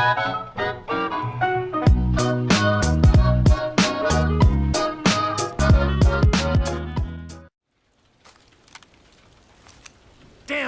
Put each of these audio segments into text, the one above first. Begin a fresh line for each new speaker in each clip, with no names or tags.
Damn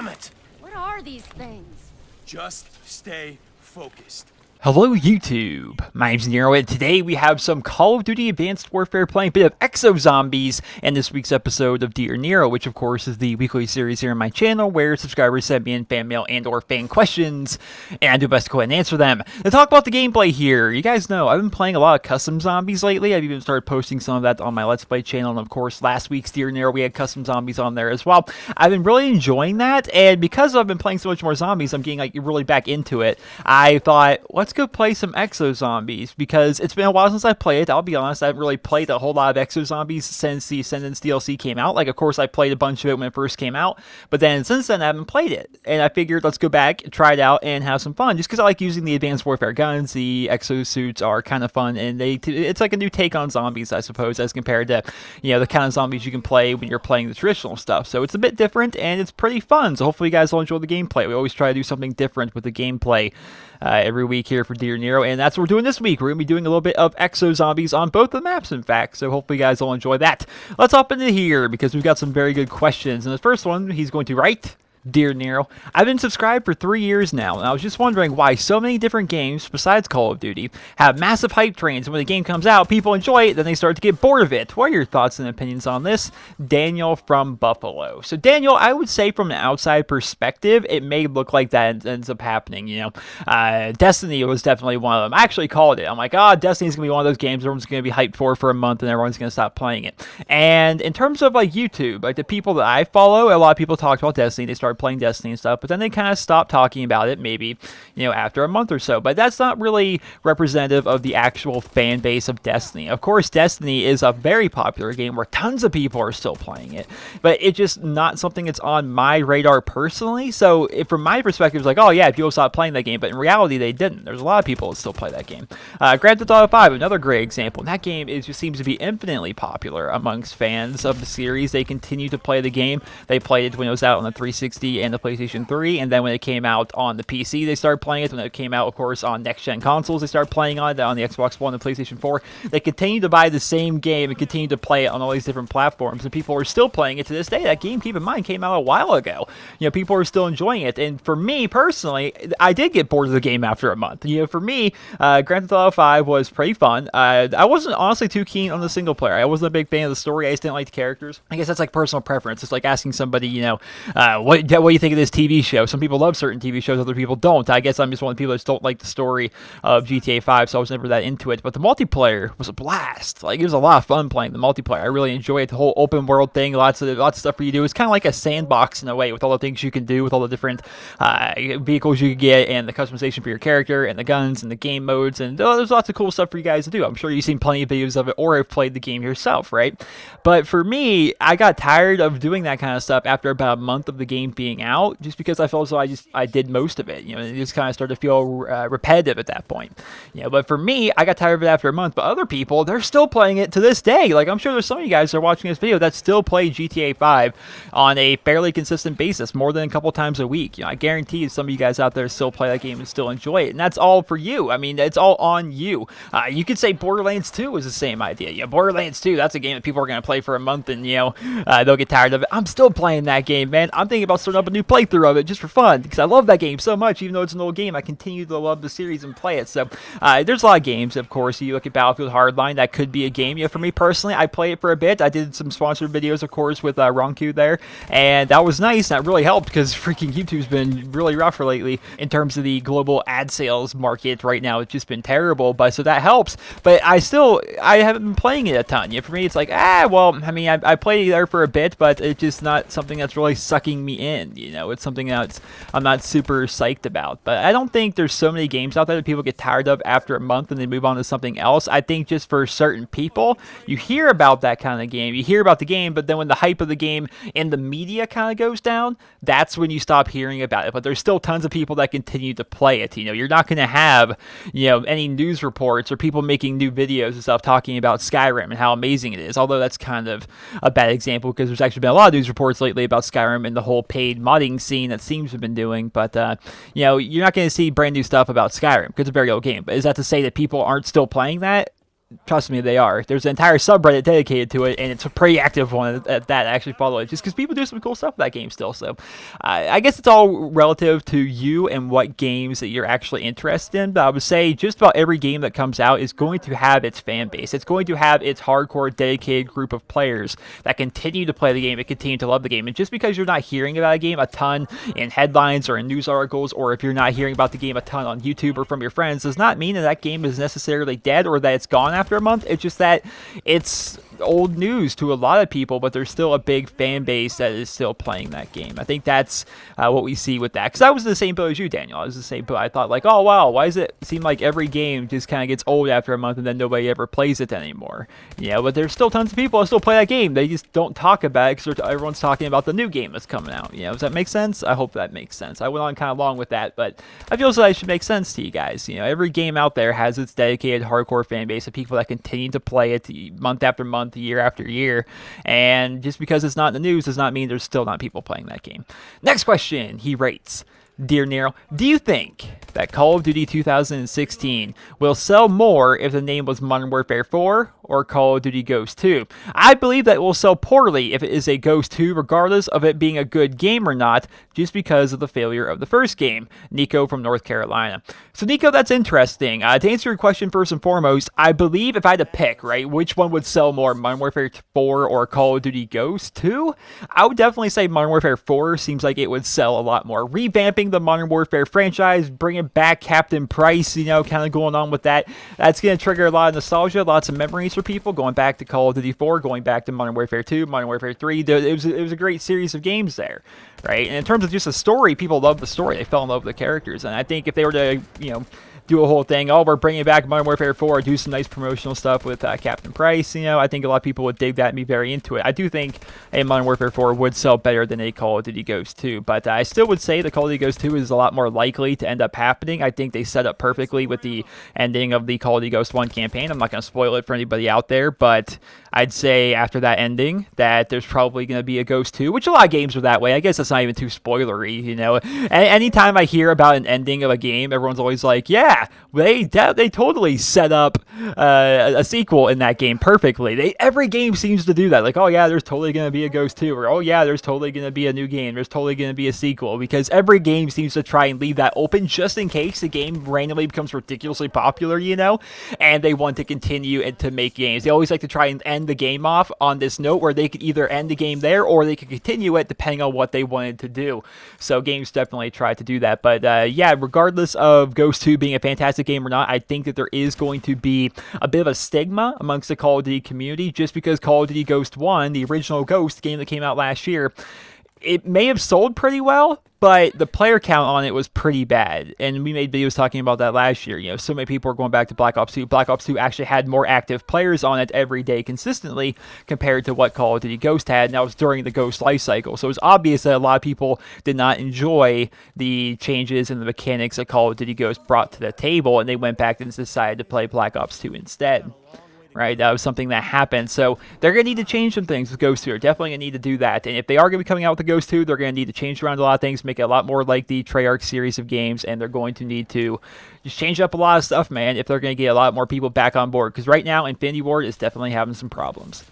it!
What are these things?
Just stay focused.
Hello YouTube, my name's Nero, and today we have some Call of Duty Advanced Warfare playing a bit of Exo Zombies in this week's episode of Dear Nero, which of course is the weekly series here on my channel where subscribers send me in fan mail and or fan questions, and I do best to go ahead and answer them. To talk about the gameplay here, you guys know I've been playing a lot of custom zombies lately. I've even started posting some of that on my Let's Play channel, and of course last week's Dear Nero we had custom zombies on there as well. I've been really enjoying that, and because I've been playing so much more zombies, I'm getting like really back into it. I thought, let's go play some Exo Zombies, because it's been a while since I played it. I'll be honest, I haven't really played a whole lot of Exo Zombies since the Ascendance DLC came out. Like, of course, I played a bunch of it when it first came out, but then since then I haven't played it, and I figured let's go back, try it out, and have some fun, just because I like using the Advanced Warfare guns. The Exo suits are kind of fun, and it's like a new take on zombies, I suppose, as compared to, you know, the kind of zombies you can play when you're playing the traditional stuff. So it's a bit different, and it's pretty fun, so hopefully you guys will enjoy the gameplay. We always try to do something different with the gameplay every week here for Dear Nero, and that's what we're doing this week. We're going to be doing a little bit of Exo Zombies on both the maps, in fact, so hopefully you guys will enjoy that. Let's hop into here, because we've got some very good questions, and the first one, he's going to write: Dear Nero, I've been subscribed for 3 years now, and I was just wondering why so many different games, besides Call of Duty, have massive hype trains, and when the game comes out, people enjoy it, then they start to get bored of it. What are your thoughts and opinions on this? Daniel from Buffalo. So Daniel, I would say from an outside perspective, it may look like that ends up happening, you know. Destiny was definitely one of them. I actually called it. I'm like, Destiny's going to be one of those games everyone's going to be hyped for a month, and everyone's going to stop playing it. And in terms of like YouTube, like the people that I follow, a lot of people talked about Destiny, they started playing Destiny and stuff, but then they kind of stopped talking about it, maybe, you know, after a month or so. But that's not really representative of the actual fan base of Destiny. Of course, Destiny is a very popular game where tons of people are still playing it, but it's just not something that's on my radar personally. So from my perspective, it's like, oh yeah, people stopped playing that game, but in reality they didn't. There's a lot of people that still play that game. Grand Theft Auto 5, another great example. And that game just seems to be infinitely popular amongst fans of the series. They continue to play the game. They played it when it was out on the 360 and the PlayStation 3, and then when it came out on the PC, they started playing it. When it came out, of course, on next-gen consoles, they started playing on it, on the Xbox One and PlayStation 4. They continue to buy the same game and continue to play it on all these different platforms, and people are still playing it to this day. That game, keep in mind, came out a while ago. You know, people are still enjoying it, and for me, personally, I did get bored of the game after a month. You know, for me, Grand Theft Auto 5 was pretty fun. I wasn't honestly too keen on the single player. I wasn't a big fan of the story. I just didn't like the characters. I guess that's like personal preference. It's like asking somebody, you know, what do you think of this TV show? Some people love certain TV shows, other people don't. I guess I'm just one of the people that just don't like the story of GTA 5, so I was never that into it. But the multiplayer was a blast. Like, it was a lot of fun playing the multiplayer. I really enjoyed it. The whole open world thing, lots of stuff for you to do. It's kind of like a sandbox in a way, with all the things you can do, with all the different vehicles you can get, and the customization for your character, and the guns, and the game modes, and there's lots of cool stuff for you guys to do. I'm sure you've seen plenty of videos of it, or have played the game yourself, right? But for me, I got tired of doing that kind of stuff after about a month of the game being out, just because I felt as though I did most of it. You know, it just kind of started to feel repetitive at that point. You know, but for me, I got tired of it after a month. But other people, they're still playing it to this day. Like, I'm sure there's some of you guys that are watching this video that still play GTA 5 on a fairly consistent basis, more than a couple times a week. You know, I guarantee some of you guys out there still play that game and still enjoy it, and that's all for you. I mean, it's all on you. You could say Borderlands 2 is the same idea. Yeah, Borderlands 2, that's a game that people are going to play for a month, and, you know, they'll get tired of it. I'm still playing that game, man. I'm thinking about starting up a new playthrough of it just for fun, because I love that game so much. Even though it's an old game, I continue to love the series and play it. So there's a lot of games, of course. You look at Battlefield Hardline, that could be a game. You know, for me personally, I played it for a bit. I did some sponsored videos, of course, with Ronku there, and that was nice. That really helped, because freaking YouTube's been really rough lately in terms of the global ad sales market right now. It's just been terrible, but so that helps. But I haven't been playing it a ton. You know, for me, it's like, well, I mean, I played it there for a bit, but it's just not something that's really sucking me in. You know, it's something that's I'm not super psyched about. But I don't think there's so many games out there that people get tired of after a month and they move on to something else. I think just for certain people, you hear about that kind of game, you hear about the game, but then when the hype of the game in the media kind of goes down, that's when you stop hearing about it. But there's still tons of people that continue to play it. You know, you're not going to have, you know, any news reports or people making new videos and stuff talking about Skyrim and how amazing it is. Although that's kind of a bad example, because there's actually been a lot of news reports lately about Skyrim and the whole paid decade modding scene that seems to have been doing. But you know, you're not going to see brand new stuff about Skyrim because it's a very old game. But is that to say that people aren't still playing that? Trust me, they are. There's an entire subreddit dedicated to it, and it's a pretty active one at that. I actually follow it just because people do some cool stuff with that game still. So I guess it's all relative to you and what games that you're actually interested in. But I would say just about every game that comes out is going to have its fan base. It's going to have its hardcore, dedicated group of players that continue to play the game and continue to love the game. And just because you're not hearing about a game a ton in headlines or in news articles, or if you're not hearing about the game a ton on YouTube or from your friends, does not mean that that game is necessarily dead or that it's gone after a month. It's just that it's old news to a lot of people, but there's still a big fan base that is still playing that game. I think that's what we see with that. Because I was in the same boat as you, Daniel. I was the same boat. I thought like, oh wow, why does it seem like every game just kind of gets old after a month and then nobody ever plays it anymore? Yeah, but there's still tons of people that still play that game. They just don't talk about it because everyone's talking about the new game that's coming out. You know, does that make sense? I hope that makes sense. I went on kind of long with that, but I feel so that it should make sense to you guys. You know, every game out there has its dedicated hardcore fan base of people that continue to play it month after month, year after year. And just because it's not in the news does not mean there's still not people playing that game. Next question, he rates. Dear Nero, do you think that Call of Duty 2016 will sell more if the name was Modern Warfare 4 or Call of Duty Ghost 2? I believe that it will sell poorly if it is a Ghost 2, regardless of it being a good game or not, just because of the failure of the first game. Nico from North Carolina. So Nico, that's interesting. To answer your question first and foremost, I believe if I had to pick, right, which one would sell more, Modern Warfare 4 or Call of Duty Ghost 2? I would definitely say Modern Warfare 4 seems like it would sell a lot more. Revamping the Modern Warfare franchise, bringing back Captain Price, you know, kind of going on with that. That's going to trigger a lot of nostalgia, lots of memories for people, going back to Call of Duty 4, going back to Modern Warfare 2, Modern Warfare 3. It was a great series of games there, right? And in terms of just the story, people love the story. They fell in love with the characters. And I think if they were to, you know, do a whole thing, oh, we're bringing back Modern Warfare 4, do some nice promotional stuff with Captain Price, you know, I think a lot of people would dig that and be very into it. I do think a Modern Warfare 4 would sell better than a Call of Duty Ghost 2, but I still would say the Call of Duty Ghost 2 is a lot more likely to end up happening. I think they set up perfectly with the ending of the Call of Duty Ghost 1 campaign. I'm not going to spoil it for anybody out there, but I'd say after that ending that there's probably going to be a Ghost 2, which a lot of games are that way. I guess that's not even too spoilery, you know. Anytime I hear about an ending of a game, everyone's always like, yeah, they totally set up a sequel in that game perfectly. Every game seems to do that. Like, oh yeah, there's totally going to be a Ghost 2, or oh yeah, there's totally going to be a new game. There's totally going to be a sequel, because every game seems to try and leave that open just in case the game randomly becomes ridiculously popular, you know, and they want to continue and to make games. They always like to try and end the game off on this note where they could either end the game there or they could continue it depending on what they wanted to do. So games definitely try to do that. But yeah, regardless of Ghost 2 being a fantastic game or not, I think that there is going to be a bit of a stigma amongst the Call of Duty community just because Call of Duty Ghost 1, the original Ghost game that came out last year, it may have sold pretty well, but the player count on it was pretty bad. And we made videos talking about that last year. You know, so many people are going back to Black Ops 2. Black Ops 2 actually had more active players on it every day consistently compared to what Call of Duty Ghost had. And that was during the Ghost life cycle. So it was obvious that a lot of people did not enjoy the changes in the mechanics that Call of Duty Ghost brought to the table. And they went back and decided to play Black Ops 2 instead. Right, that was something that happened. So they're going to need to change some things with Ghost 2. They're definitely going to need to do that. And if they are going to be coming out with the Ghost 2, they're going to need to change around a lot of things, make it a lot more like the Treyarch series of games. And they're going to need to just change up a lot of stuff, man, if they're going to get a lot more people back on board. Because right now, Infinity Ward is definitely having some problems.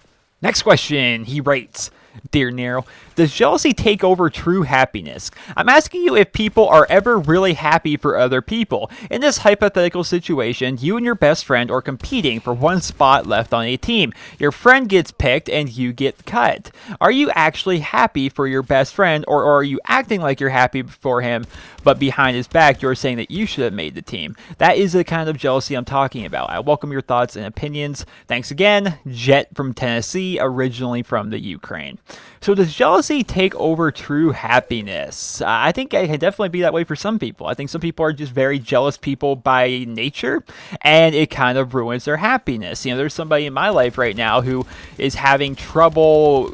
Next question, he rates. Dear Nero, does jealousy take over true happiness? I'm asking you if people are ever really happy for other people. In this hypothetical situation, you and your best friend are competing for one spot left on a team. Your friend gets picked and you get cut. Are you actually happy for your best friend, or are you acting like you're happy for him, but behind his back you're saying that you should have made the team? That is the kind of jealousy I'm talking about. I welcome your thoughts and opinions. Thanks again, Jet from Tennessee, originally from the Ukraine. So does jealousy take over true happiness? I think it can definitely be that way for some people. I think some people are just very jealous people by nature, and it kind of ruins their happiness. You know, there's somebody in my life right now who is having trouble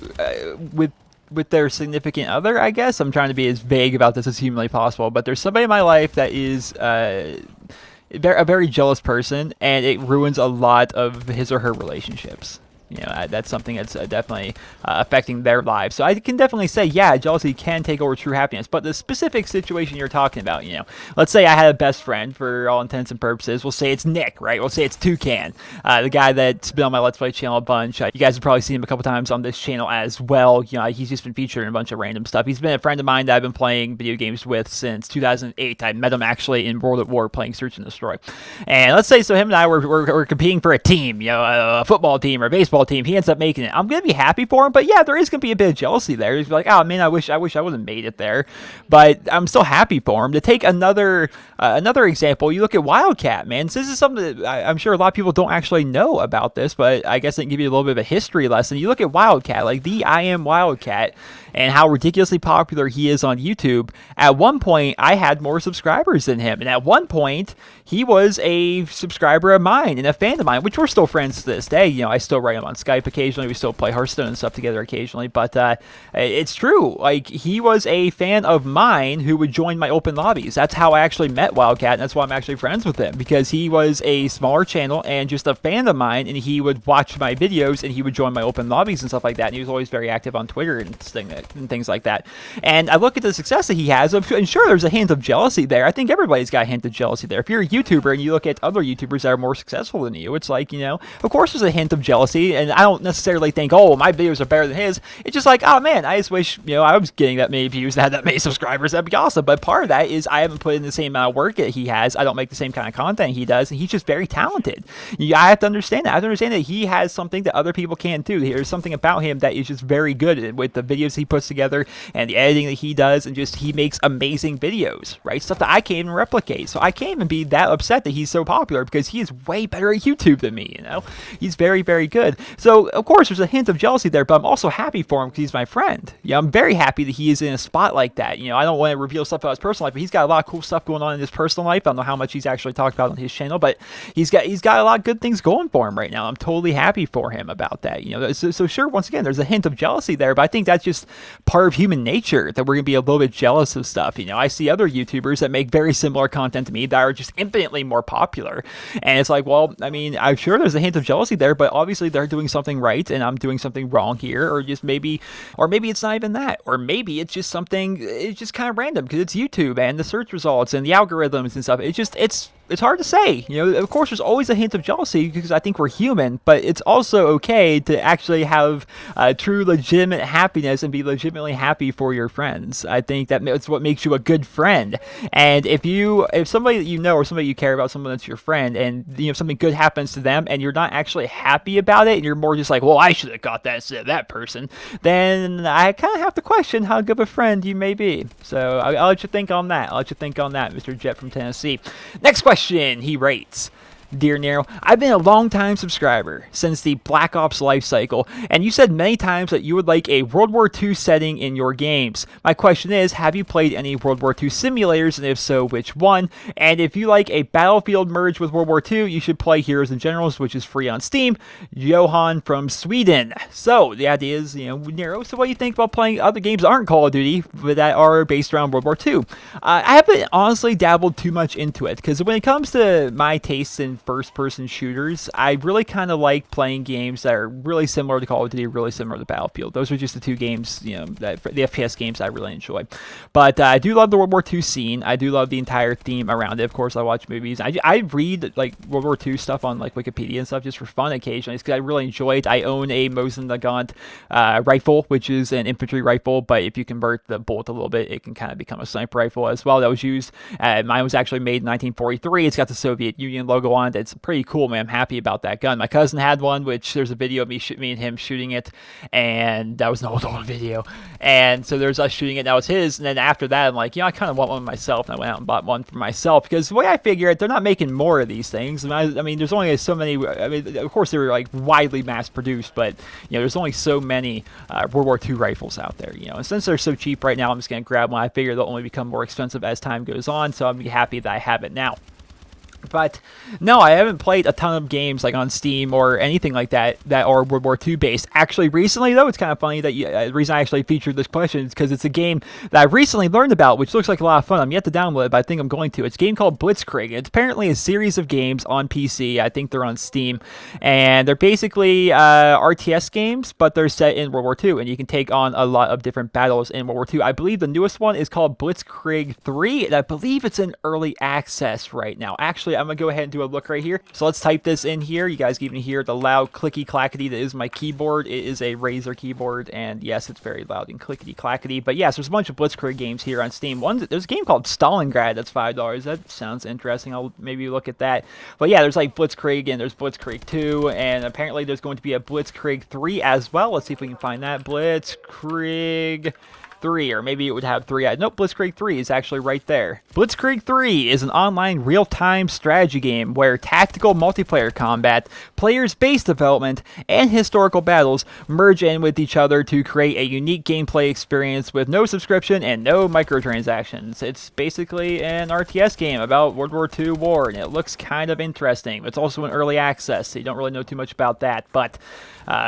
with their significant other, I guess. I'm trying to be as vague about this as humanly possible, but there's somebody in my life that is a very jealous person, and it ruins a lot of his or her relationships. That's something that's definitely affecting their lives. So I can definitely say, yeah, jealousy can take over true happiness. But the specific situation you're talking about, let's say I had a best friend for all intents and purposes. We'll say it's Nick, right? We'll say it's Toucan, the guy that's been on my Let's Play channel a bunch. You guys have probably seen him a couple times on this channel as well. He's just been featured in a bunch of random stuff. He's been a friend of mine that I've been playing video games with since 2008. I met him actually in World at War playing Search and Destroy. And let's say, so him and I were competing for a team, a football team or a baseball team. He ends up making it. I'm going to be happy for him, but yeah, there is going to be a bit of jealousy there. He's like, oh man, I wish I would have made it there. But I'm still happy for him. To take another example, you look at Wildcat, man. So this is something that I'm sure a lot of people don't actually know about this, but I guess I can give you a little bit of a history lesson. You look at Wildcat, like the I Am Wildcat, and how ridiculously popular he is on YouTube. At one point, I had more subscribers than him. And at one point, he was a subscriber of mine and a fan of mine, which we're still friends to this day. I still write him on Skype occasionally. We still play Hearthstone and stuff together occasionally. But it's true. Like, he was a fan of mine who would join my open lobbies. That's how I actually met Wildcat, and that's why I'm actually friends with him, because he was a smaller channel and just a fan of mine, and he would watch my videos, and he would join my open lobbies and stuff like that. And he was always very active on Twitter and things like that. And I look at the success that he has, and sure, there's a hint of jealousy there. I think everybody's got a hint of jealousy there. If you're a YouTuber and you look at other YouTubers that are more successful than you, it's like, of course there's a hint of jealousy, and I don't necessarily think, oh, my videos are better than his. It's just like, oh man, I just wish, I was getting that many views and had that many subscribers. That'd be awesome. But part of that is I haven't put in the same amount of work that he has. I don't make the same kind of content he does, and he's just very talented. I have to understand that. I have to understand that he has something that other people can't do. There's something about him that is just very good with the videos he puts together and the editing that he does, and just he makes amazing videos, right? Stuff that I can't even replicate. So I can't even be that upset that he's so popular, because he is way better at YouTube than me, He's very, very good. So of course there's a hint of jealousy there, but I'm also happy for him because he's my friend. I'm very happy that he is in a spot like that. I don't want to reveal stuff about his personal life, but he's got a lot of cool stuff going on in his personal life. I don't know how much he's actually talked about on his channel, but he's got a lot of good things going for him right now. I'm totally happy for him about that. So sure, once again, there's a hint of jealousy there, but I think that's just part of human nature, that we're gonna be a little bit jealous of stuff. I see other YouTubers that make very similar content to me that are just infinitely more popular, and it's like, well, I mean, I'm sure there's a hint of jealousy there, but obviously they're doing something right and I'm doing something wrong here, or maybe it's not even that, or maybe it's just something, it's just kind of random because it's YouTube and the search results and the algorithms and stuff. It's hard to say. Of course, there's always a hint of jealousy because I think we're human, but it's also okay to actually have true, legitimate happiness and be legitimately happy for your friends. I think that's what makes you a good friend. And if somebody that you know or somebody you care about, someone that's your friend, and something good happens to them and you're not actually happy about it, and you're more just like, well, I should have got that instead of that person, then I kind of have to question how good of a friend you may be. So I'll let you think on that. Mr. Jet from Tennessee. Next question. He rates, Dear Nero, I've been a long-time subscriber since the Black Ops life cycle, and you said many times that you would like a World War II setting in your games. My question is, have you played any World War II simulators, and if so, which one? And if you like a Battlefield merge with World War II, you should play Heroes and Generals, which is free on Steam. Johan from Sweden. So, the idea is, Nero, so what do you think about playing other games that aren't Call of Duty, but that are based around World War II? I haven't honestly dabbled too much into it, because when it comes to my tastes in first-person shooters, I really kind of like playing games that are really similar to Call of Duty, really similar to Battlefield. Those are just the two games, the FPS games I really enjoy. But I do love the World War II scene. I do love the entire theme around it. Of course, I watch movies. I read like World War II stuff on like Wikipedia and stuff just for fun occasionally, because I really enjoy it. I own a Mosin Nagant rifle, which is an infantry rifle, but if you convert the bolt a little bit, it can kind of become a sniper rifle as well. That was used. Mine was actually made in 1943. It's got the Soviet Union logo on it. It's pretty cool, man. I'm happy about that gun. My cousin had one, which there's a video of me and him shooting it, and that was an old video. And so there's us shooting it. That was his. And then after that, I'm like, I kind of want one myself. And I went out and bought one for myself, because the way I figure it, they're not making more of these things. I mean, there's only so many. I mean, of course, they were like widely mass produced, but there's only so many World War II rifles out there. And since they're so cheap right now, I'm just gonna grab one. I figure they'll only become more expensive as time goes on, so I'm happy that I have it now. But no, I haven't played a ton of games like on Steam or anything like that are World War II based. Actually, recently though, it's kind of funny that the reason I actually featured this question is because it's a game that I recently learned about, which looks like a lot of fun. I'm yet to download it, but I think I'm going to. It's a game called Blitzkrieg. It's apparently a series of games on PC. I think they're on Steam, and they're basically RTS games, but they're set in World War II, and you can take on a lot of different battles in World War II. I believe the newest one is called Blitzkrieg 3, and I believe it's in early access right now. Actually, I'm going to go ahead and do a look right here. So let's type this in here. You guys can even hear the loud clicky clackety that is my keyboard. It is a Razer keyboard, and yes, it's very loud and clickety clackety. But yes, there's a bunch of Blitzkrieg games here on Steam. There's a game called Stalingrad that's $5. That sounds interesting. I'll maybe look at that. But yeah, there's like Blitzkrieg, and there's Blitzkrieg 2, and apparently there's going to be a Blitzkrieg 3 as well. Let's see if we can find that. Blitzkrieg 3, or maybe it would have 3. Nope, Blitzkrieg 3 is actually right there. Blitzkrieg 3 is an online real-time strategy game where tactical multiplayer combat, players-based development, and historical battles merge in with each other to create a unique gameplay experience with no subscription and no microtransactions. It's basically an RTS game about World War II war, and it looks kind of interesting. It's also in early access, so you don't really know too much about that, but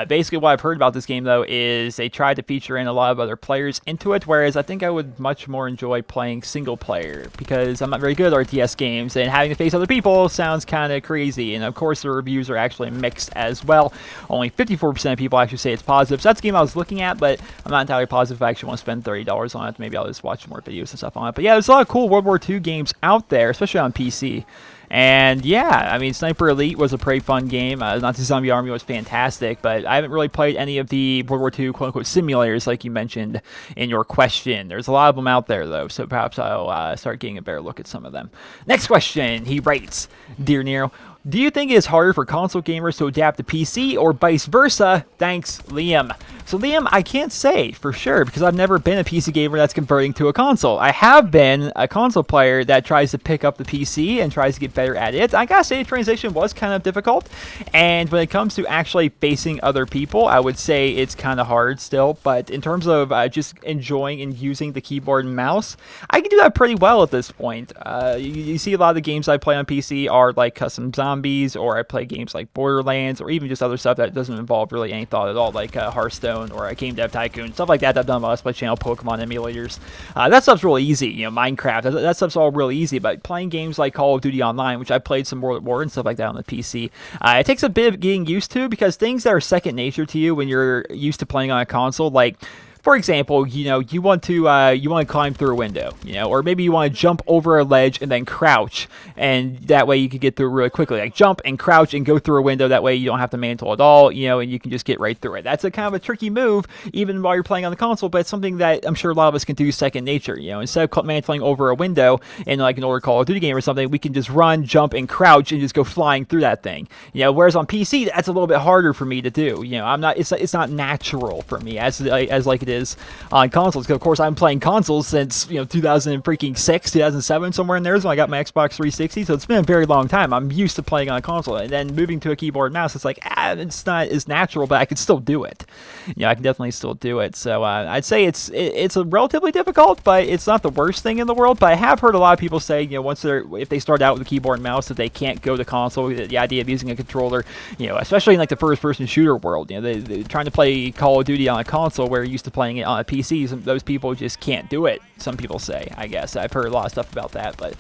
basically what I've heard about this game, though, is they tried to feature in a lot of other players into it, whereas I think I would much more enjoy playing single player, because I'm not very good at RTS games, and having to face other people sounds kind of crazy, and of course the reviews are actually mixed as well. Only 54% of people actually say it's positive, so that's the game I was looking at, but I'm not entirely positive if I actually want to spend $30 on it. Maybe I'll just watch more videos and stuff on it. But yeah, there's a lot of cool World War II games out there, especially on PC. And yeah, I mean, Sniper Elite was a pretty fun game. Nazi Zombie Army was fantastic, but I haven't really played any of the World War II quote-unquote simulators like you mentioned in your question. There's a lot of them out there, though, so perhaps I'll start getting a better look at some of them. Next question, he writes, Dear Nero, do you think it is harder for console gamers to adapt to PC or vice versa? Thanks, Liam. So Liam, I can't say for sure because I've never been a PC gamer that's converting to a console. I have been a console player that tries to pick up the PC and tries to get better at it. I gotta say the transition was kind of difficult, and when it comes to actually facing other people, I would say it's kind of hard still, but in terms of just enjoying and using the keyboard and mouse, I can do that pretty well at this point. You see a lot of the games I play on PC are like custom zombies, or I play games like Borderlands, or even just other stuff that doesn't involve really any thought at all, like Hearthstone or a Game Dev Tycoon, stuff like that I've done on my Let's Play channel, Pokemon emulators. That stuff's really easy, you know, Minecraft, that stuff's all really easy, but playing games like Call of Duty Online, which I played some World at War and stuff like that on the PC, it takes a bit of getting used to, because things that are second nature to you when you're used to playing on a console, like, for example, you know, you want to climb through a window, you know, or maybe you want to jump over a ledge and then crouch, and that way you can get through really quickly. Like jump and crouch and go through a window. That way you don't have to mantle at all, you know, and you can just get right through it. That's a kind of a tricky move, even while you're playing on the console, but it's something that I'm sure a lot of us can do second nature. You know, instead of mantling over a window in like an older Call of Duty game or something, we can just run, jump, and crouch and just go flying through that thing. You know, whereas on PC, that's a little bit harder for me to do. You know, it's not natural for me as like it is on consoles, because of course I'm playing consoles since 2006, 2007, somewhere in there is when I got my Xbox 360, so it's been a very long time. I'm used to playing on a console, and then moving to a keyboard and mouse, it's like it's not as natural, but I can still do it. You know, I can definitely still do it. So I'd say it's a relatively difficult, but it's not the worst thing in the world. But I have heard a lot of people say, you know, if they start out with a keyboard and mouse, that they can't go to console. The idea of using a controller, you know, especially in like the first-person shooter world, you know, they're trying to play Call of Duty on a console where you're used to playing it on a PC. Those people just can't do it. Some people say, I guess. I've heard a lot of stuff about that, but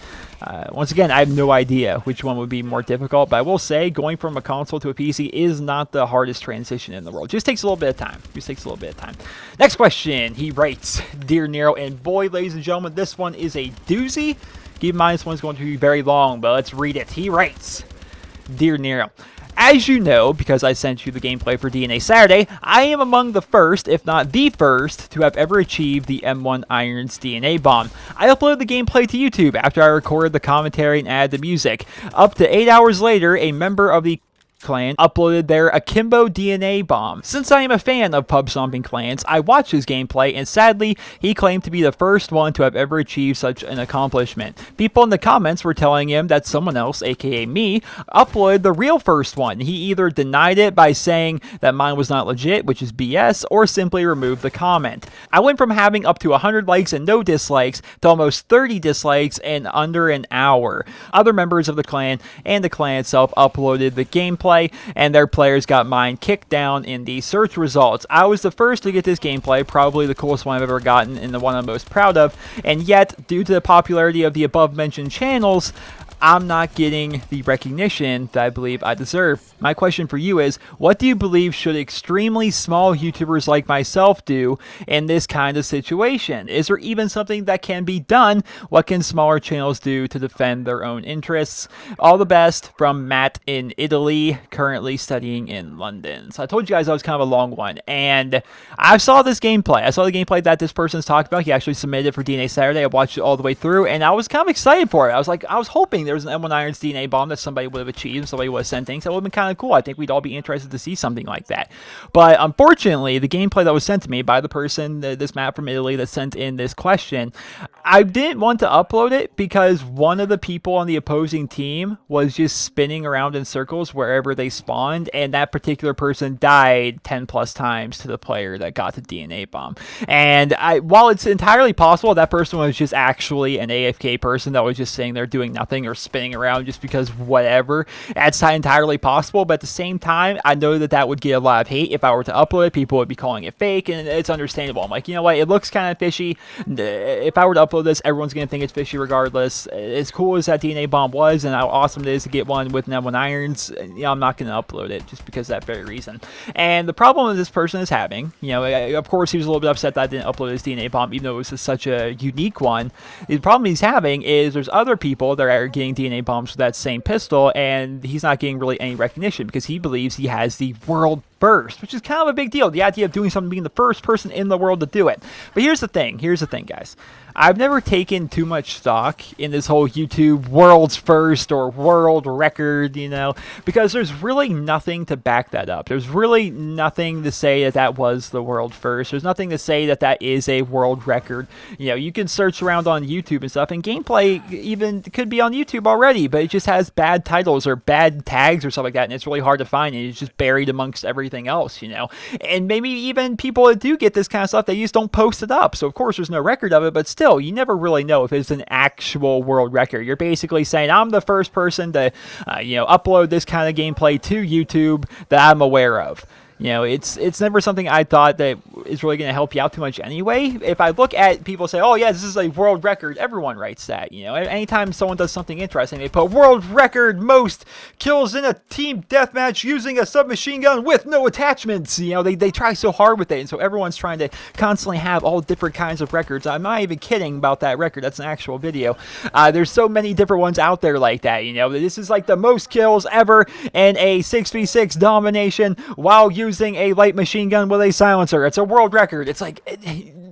once again, I have no idea which one would be more difficult. But I will say, going from a console to a PC is not the hardest transition in the world. It just takes a little bit of time. Next question, he writes, Dear Nero, and boy, ladies and gentlemen, this one is a doozy. Keep in mind, this one's going to be very long, but let's read it. He writes, Dear Nero, as you know, because I sent you the gameplay for DNA Saturday, I am among the first, if not the first, to have ever achieved the M1 Irons DNA bomb. I uploaded the gameplay to YouTube after I recorded the commentary and added the music. Up to 8 hours later, a member of the clan uploaded their Akimbo DNA bomb. Since I am a fan of pub stomping clans, I watched his gameplay, and sadly, he claimed to be the first one to have ever achieved such an accomplishment. People in the comments were telling him that someone else, aka me, uploaded the real first one. He either denied it by saying that mine was not legit, which is BS, or simply removed the comment. I went from having up to 100 likes and no dislikes to almost 30 dislikes in under an hour. Other members of the clan and the clan itself uploaded the gameplay, and their players got mine kicked down in the search results. I was the first to get this gameplay, probably the coolest one I've ever gotten and the one I'm most proud of, and yet, due to the popularity of the above mentioned channels, I'm not getting the recognition that I believe I deserve. My question for you is, what do you believe should extremely small YouTubers like myself do in this kind of situation? Is there even something that can be done? What can smaller channels do to defend their own interests? All the best from Matt in Italy, currently studying in London. So I told you guys that was kind of a long one, and I saw this gameplay. I saw the gameplay that this person's talking about. He actually submitted it for DNA Saturday. I watched it all the way through, and I was kind of excited for it. I was hoping there was an M1 Irons DNA bomb that somebody would have achieved, somebody would have sent things. That would have been kind of cool. I think we'd all be interested to see something like that. But unfortunately, the gameplay that was sent to me by the person, this Matt from Italy that sent in this question, I didn't want to upload it because one of the people on the opposing team was just spinning around in circles wherever they spawned, and that particular person died 10 plus times to the player that got the DNA bomb. And while it's entirely possible that person was just actually an AFK person that was just sitting there doing nothing or spinning around just because whatever, that's not entirely possible. But at the same time, I know that that would get a lot of hate if I were to upload it. People would be calling it fake, and it's understandable. I'm like, you know what, it looks kind of fishy. If I were to upload this, everyone's going to think it's fishy regardless. As cool as that DNA bomb was and how awesome it is to get one with M1 Irons, I'm not going to upload it just because of that very reason. And the problem that this person is having, of course he was a little bit upset that I didn't upload his DNA bomb even though it was such a unique one. The problem he's having is there's other people that are getting DNA bombs with that same pistol, and he's not getting really any recognition because he believes he has the world first, which is kind of a big deal. The idea of doing something, being the first person in the world to do it. But here's the thing, guys. I've never taken too much stock in this whole YouTube world's first or world record, because there's really nothing to back that up. There's really nothing to say that that was the world first. There's nothing to say that that is a world record. You can search around on YouTube and stuff, and gameplay even could be on YouTube already, but it just has bad titles or bad tags or stuff like that, and it's really hard to find, and it's just buried amongst everything else, And maybe even people that do get this kind of stuff, they just don't post it up. So of course there's no record of it, but still, you never really know if it's an actual world record. You're basically saying, I'm the first person to, upload this kind of gameplay to YouTube that I'm aware of. It's never something I thought that is really going to help you out too much anyway. If I look at people say, oh yeah, this is a world record, everyone writes that. Anytime someone does something interesting, they put world record most kills in a team deathmatch using a submachine gun with no attachments. They try so hard with it, and so everyone's trying to constantly have all different kinds of records. I'm not even kidding about that record. That's an actual video. There's so many different ones out there like that. This is like the most kills ever in a 6v6 domination while using a light machine gun with a silencer. It's a world record. It's like,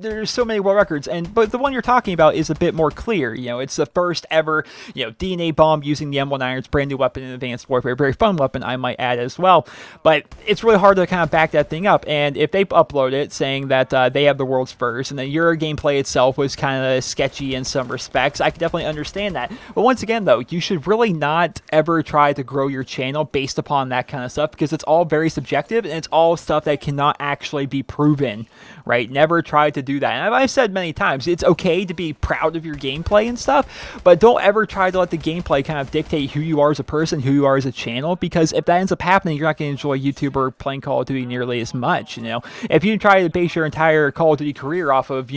there's so many world records, but the one you're talking about is a bit more clear. It's the first ever, DNA bomb using the M1 Irons, brand new weapon in Advanced Warfare. Very fun weapon, I might add as well. But it's really hard to kind of back that thing up. And if they upload it saying that they have the world's first, and then your gameplay itself was kind of sketchy in some respects, I can definitely understand that. But once again, though, you should really not ever try to grow your channel based upon that kind of stuff, because it's all very subjective, and it's all stuff that cannot actually be proven, right? Never try to do that. And I've said many times, it's okay to be proud of your gameplay and stuff, but don't ever try to let the gameplay kind of dictate who you are as a person, who you are as a channel, because if that ends up happening, you're not going to enjoy YouTube or playing Call of Duty nearly as much, If you try to base your entire Call of Duty career off of,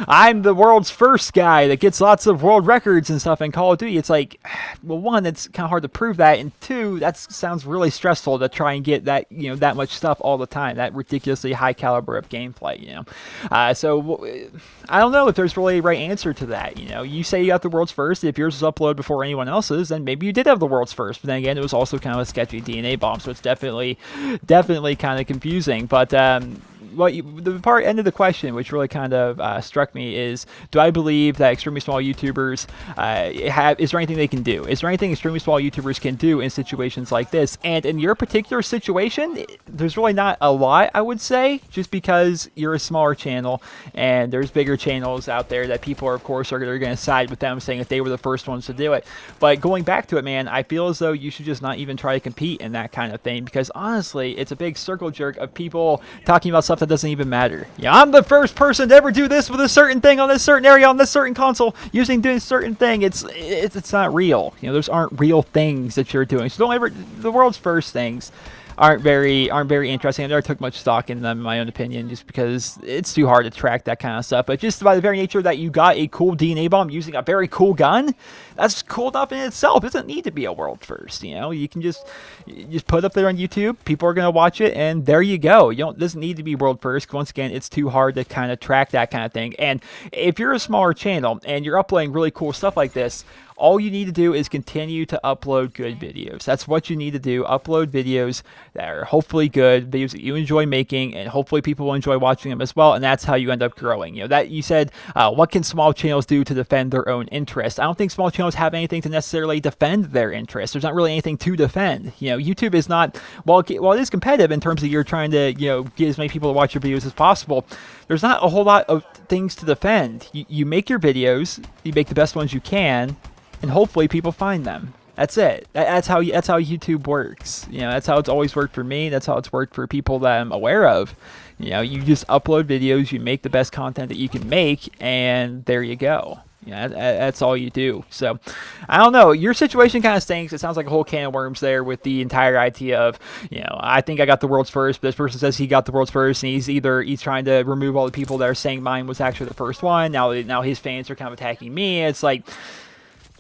I'm the world's first guy that gets lots of world records and stuff in Call of Duty, it's like, well, one, it's kind of hard to prove that, and two, that sounds really stressful to try and get that, that much stuff all the time, that ridiculously high caliber of gameplay, So I don't know if there's really a right answer to that. You say you got the world's first. If yours was uploaded before anyone else's, then maybe you did have the world's first. But then again, it was also kind of a sketchy DNA bomb, so it's definitely kind of confusing. But the part end of the question, which really kind of struck me, is do I believe that extremely small YouTubers is there anything they can do? Is there anything extremely small YouTubers can do in situations like this? And in your particular situation, there's really not a lot, I would say, just because you're a smaller channel and there's bigger channels out there that people are, of course, are going to side with them, saying that they were the first ones to do it. But going back to it, man, I feel as though you should just not even try to compete in that kind of thing, because honestly, it's a big circle jerk of people talking about stuff that doesn't even matter. Yeah, I'm the first person to ever do this with a certain thing on this certain area on this certain console using doing a certain thing. It's not real. You know, those aren't real things that you're doing. So don't ever, the world's first things aren't very interesting. I never took much stock in them, in my own opinion, just because it's too hard to track that kind of stuff. But just by the very nature that you got a cool DNA bomb using a very cool gun, that's cool enough in itself. It doesn't need to be a world first. You know, you can just put it up there on YouTube. People are gonna watch it, and there you go. It doesn't need to be world first. Once again, it's too hard to kind of track that kind of thing. And if you're a smaller channel and you're uploading really cool stuff like this, all you need to do is continue to upload good videos. That's what you need to do. Upload videos that are hopefully good, videos that you enjoy making, and hopefully people will enjoy watching them as well. And that's how you end up growing. You know, that you said, what can small channels do to defend their own interests? I don't think small channels have anything to necessarily defend their interests. There's not really anything to defend. You know, YouTube is not, while it is competitive in terms of you're trying to, you know, get as many people to watch your videos as possible, there's not a whole lot of things to defend. You make your videos, you make the best ones you can, and hopefully people find them. That's it. That's how YouTube works. You know, that's how it's always worked for me. That's how it's worked for people that I'm aware of. You know, you just upload videos, you make the best content that you can make, and there you go. Yeah, that's all you do. So, I don't know. Your situation kind of stinks. It sounds like a whole can of worms there with the entire idea of, you know, I think I got the world's first, but this person says he got the world's first, and he's trying to remove all the people that are saying mine was actually the first one. Now his fans are kind of attacking me. It's like,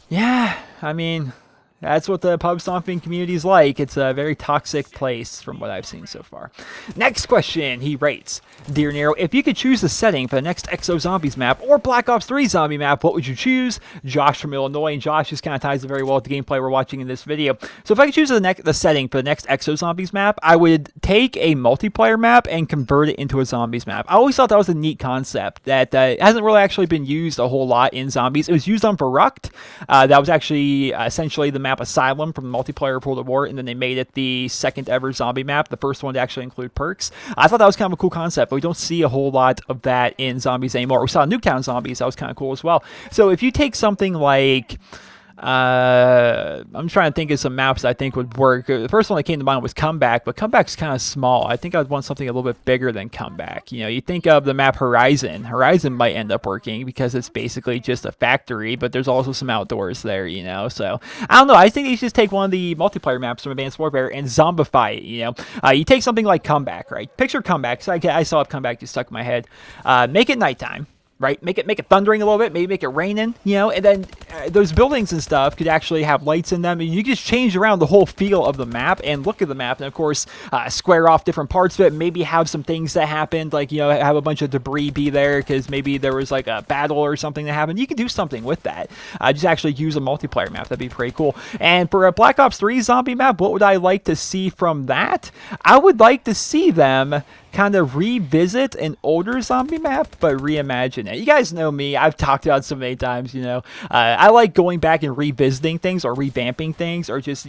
yeah, I mean, that's what the pub stomping community is like. It's a very toxic place from what I've seen so far. Next question, he writes, Dear Nero, if you could choose the setting for the next Exo Zombies map or Black Ops 3 zombie map, what would you choose? Josh from Illinois, and Josh just kind of ties it very well with the gameplay we're watching in this video. So if I could choose the setting for the next Exo Zombies map, I would take a multiplayer map and convert it into a zombies map. I always thought that was a neat concept that hasn't really actually been used a whole lot in zombies. It was used on Verrucht. That was actually essentially the map Asylum from the multiplayer World at War, and then they made it the second ever zombie map, the first one to actually include perks. I thought that was kind of a cool concept, but we don't see a whole lot of that in zombies anymore. We saw Nuketown Zombies, that was kind of cool as well. So if you take something like, I'm trying to think of some maps that I think would work. The first one that came to mind was Comeback, but Comeback's kind of small. I think I'd want something a little bit bigger than Comeback. You know, you think of the map Horizon. Horizon might end up working because it's basically just a factory, but there's also some outdoors there, you know. So, I don't know. I think you should just take one of the multiplayer maps from Advanced Warfare and zombify it, you know. You take something like Comeback, right? Picture Comeback. So I saw Comeback just stuck in my head. Make it nighttime. Right, make it thundering a little bit, maybe make it raining, you know, and then those buildings and stuff could actually have lights in them, and you just change around the whole feel of the map and look at the map, and of course, square off different parts of it, maybe have some things that happened, like, you know, have a bunch of debris be there, because maybe there was like a battle or something that happened. You can do something with that. Just actually use a multiplayer map. That'd be pretty cool. And for a Black Ops 3 zombie map, what would I like to see from that? I would like to see them kind of revisit an older zombie map, but reimagine it. You guys know me. I've talked about it so many times, you know. I like going back and revisiting things or revamping things, or just,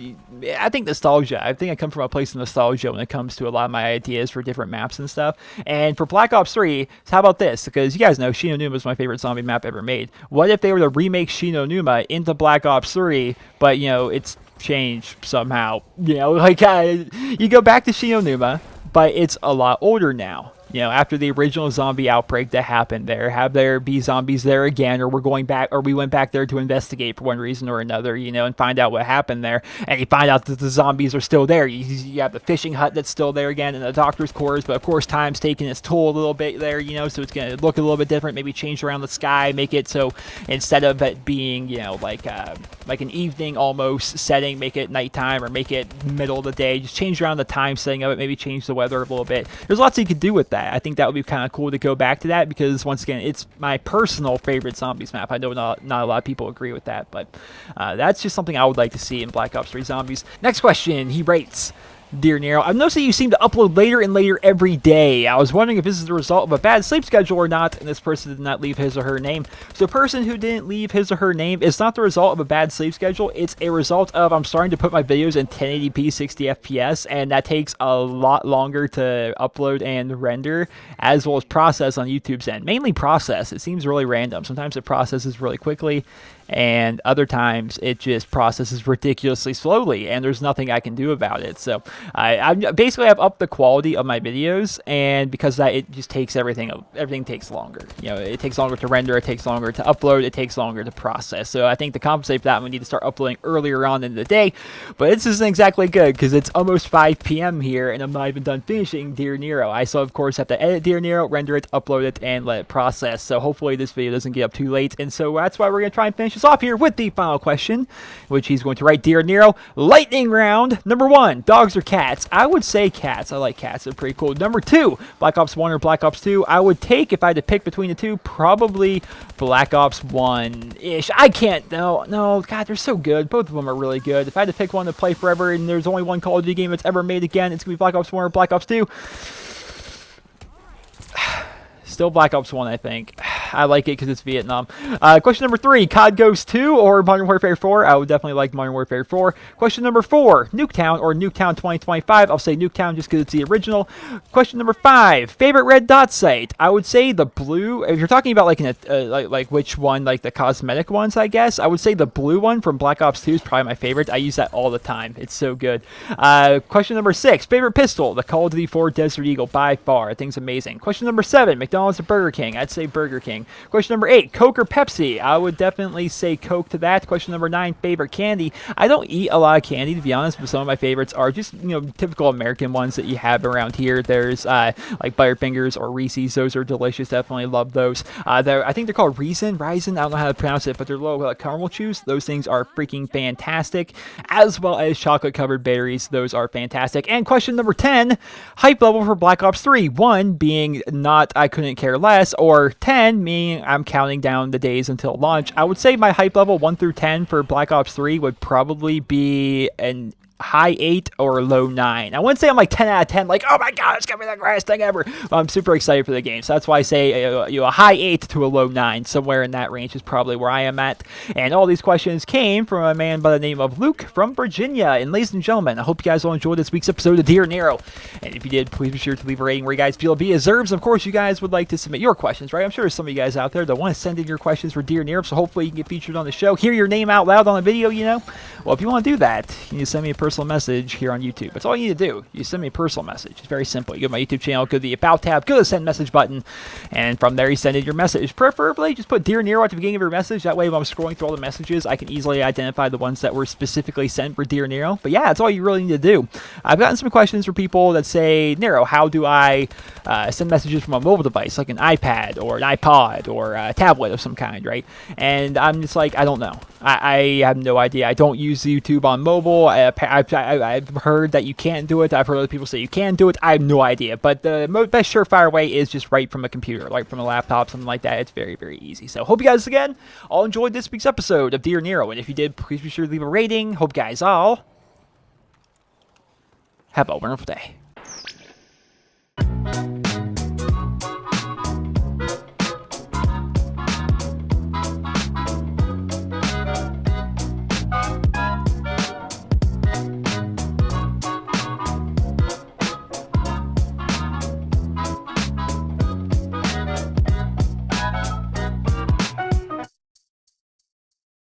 I think nostalgia. I think I come from a place of nostalgia when it comes to a lot of my ideas for different maps and stuff. And for Black Ops 3, how about this? Because you guys know Shinonuma is my favorite zombie map ever made. What if they were to remake Shinonuma into Black Ops 3, but, you know, it's changed somehow? You know, like, you go back to Shinonuma, but it's a lot older now. You know, after the original zombie outbreak that happened there, have there be zombies there again, or we went back there to investigate for one reason or another, you know, and find out what happened there, and you find out that the zombies are still there. You have the fishing hut that's still there again, and the doctor's quarters, but of course time's taking its toll a little bit there, you know, so it's going to look a little bit different, maybe change around the sky, make it so instead of it being, you know, like an evening almost setting, make it nighttime, or make it middle of the day, just change around the time setting of it, maybe change the weather a little bit. There's lots you could do with that. I think that would be kind of cool to go back to that, because once again, it's my personal favorite zombies map. I know not a lot of people agree with that, but that's just something I would like to see in Black Ops 3 Zombies. Next question, he writes, Dear Nero, I've noticed that you seem to upload later and later every day. I was wondering if this is the result of a bad sleep schedule or not, and this person did not leave his or her name. So the person who didn't leave his or her name is not the result of a bad sleep schedule. It's a result of I'm starting to put my videos in 1080p 60 FPS, and that takes a lot longer to upload and render, as well as process on YouTube's end. Mainly process. It seems really random. Sometimes it processes really quickly, and other times it just processes ridiculously slowly, and there's nothing I can do about it. So I've upped the quality of my videos, and because of that, it just takes everything takes longer. You know, it takes longer to render, it takes longer to upload, it takes longer to process. So I think to compensate for that, we need to start uploading earlier on in the day. But this isn't exactly good because it's almost 5 p.m. here, and I'm not even done finishing Dear Nero. I still, of course, have to edit Dear Nero, render it, upload it, and let it process. So hopefully this video doesn't get up too late, and so that's why we're going to try and finish this off here with the final question, which he's going to write. Dear Nero, lightning round. Number 1, dogs or cats? I would say cats. I like cats. They're pretty cool. Number 2, Black Ops 1 or Black Ops 2? I would take, if I had to pick between the two, probably Black Ops 1-ish. I can't. No. God, they're so good. Both of them are really good. If I had to pick one to play forever and there's only one Call of Duty game that's ever made again, it's going to be Black Ops 1 or Black Ops 2. Still Black Ops 1, I think. I like it because it's Vietnam. Question number 3, COD Ghost 2 or Modern Warfare 4? I would definitely like Modern Warfare 4. Question number 4, Nuketown or Nuketown 2025? I'll say Nuketown just because it's the original. Question number 5, favorite red dot site? I would say the blue. If you're talking about like like which one, like the cosmetic ones, I guess, I would say the blue one from Black Ops 2 is probably my favorite. I use that all the time. It's so good. Question number 6, favorite pistol? The Call of Duty 4 Desert Eagle by far. I think it's amazing. Question number 7, McDonald's or Burger King? I'd say Burger King. Question number 8, Coke or Pepsi? I would definitely say Coke to that. Question number 9, favorite candy? I don't eat a lot of candy, to be honest, but some of my favorites are just, typical American ones that you have around here. There's like Butterfingers or Reese's. Those are delicious. Definitely love those. I think they're called Raisin. I don't know how to pronounce it, but they're little caramel chews. Those things are freaking fantastic, as well as chocolate-covered berries. Those are fantastic. And question number 10, hype level for Black Ops 3. 1 being not I couldn't care less, or 10 meaning I'm counting down the days until launch. I would say my hype level 1 through 10 for Black Ops 3 would probably be an high 8 or low 9. I wouldn't say I'm like 10 out of 10, like, oh my god, it's gonna be the greatest thing ever. I'm super excited for the game, so that's why I say a high 8 to a low 9. Somewhere in that range is probably where I am at. And all these questions came from a man by the name of Luke from Virginia. And ladies and gentlemen, I hope you guys all enjoyed this week's episode of Dear Nero. And if you did, please be sure to leave a rating where you guys feel it deserves. Of course, you guys would like to submit your questions, right? I'm sure there's some of you guys out there that want to send in your questions for Dear Nero, so hopefully you can get featured on the show, hear your name out loud on a video, Well, if you want to do that, you need to send me a personal message here on YouTube. That's all you need to do. You send me a personal message. It's very simple. You go to my YouTube channel, go to the About tab, go to the Send Message button, and from there you send in your message. Preferably, just put Dear Nero at the beginning of your message. That way, when I'm scrolling through all the messages, I can easily identify the ones that were specifically sent for Dear Nero. But yeah, that's all you really need to do. I've gotten some questions from people that say, Nero, how do I send messages from a mobile device, like an iPad or an iPod or a tablet of some kind, right? And I'm just like, I don't know. I have no idea. I don't use YouTube on mobile. I've heard that you can't do it. I've heard other people say you can do it. I have no idea. But the best surefire way is just right from a computer, like from a laptop, something like that. It's very, very easy. So hope you guys, again, all enjoyed this week's episode of Dear Nero. And if you did, please be sure to leave a rating. Hope you guys all have a wonderful day.